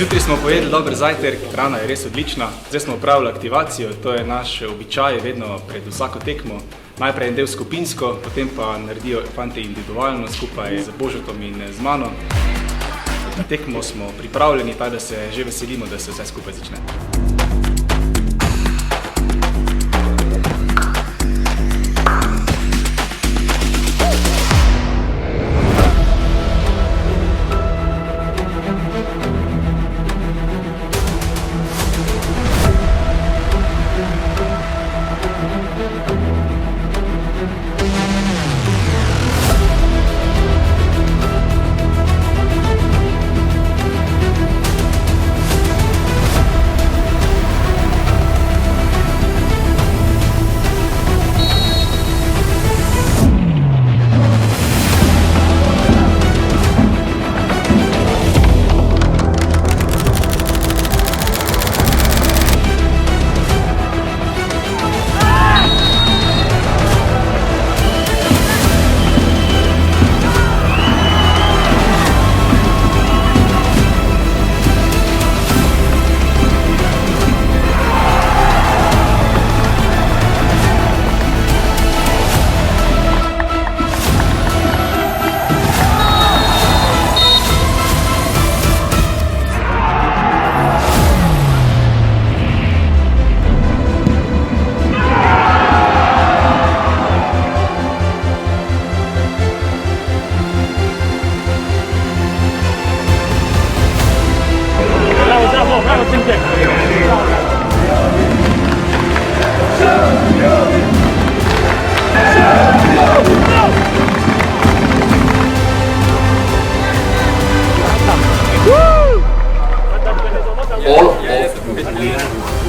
Zjutraj smo pojedli dober zajtrk, hrana je res odlična. Zdaj smo opravili aktivacijo, to je naš običaj vedno pred vsako tekmo. Najprej en del skupinsko, potem pa naredijo fante individualno skupaj z Božotom in z mano. Na tekmo smo pripravljeni, tako da se že veselimo, da se vse skupaj začne. All of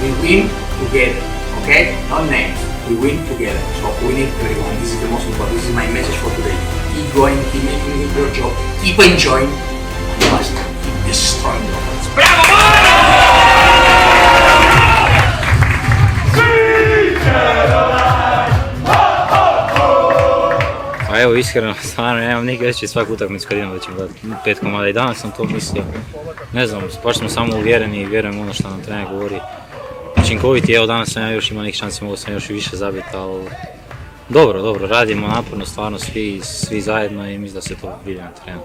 we win together, okay? Not names, we win together. So we need everyone. This is the most important. This is my message for today. Keep going, keep making your job, keep enjoying. You must keep destroying the opponents. Bravo! Pa evo, iskreno, stvarno nemam nikad reći svaku utakmicu kad idem da ću gledati 5 komada i danas sam to mislio. Ne znam, baš smo samo uvjereni i vjerujem ono što nam trener govori. Učinkoviti, evo danas sam ja još imao nekih šansi, mogu sam još i više zabiti, ali dobro, radimo naporno, stvarno svi zajedno i mislim da se to vidi na terenu.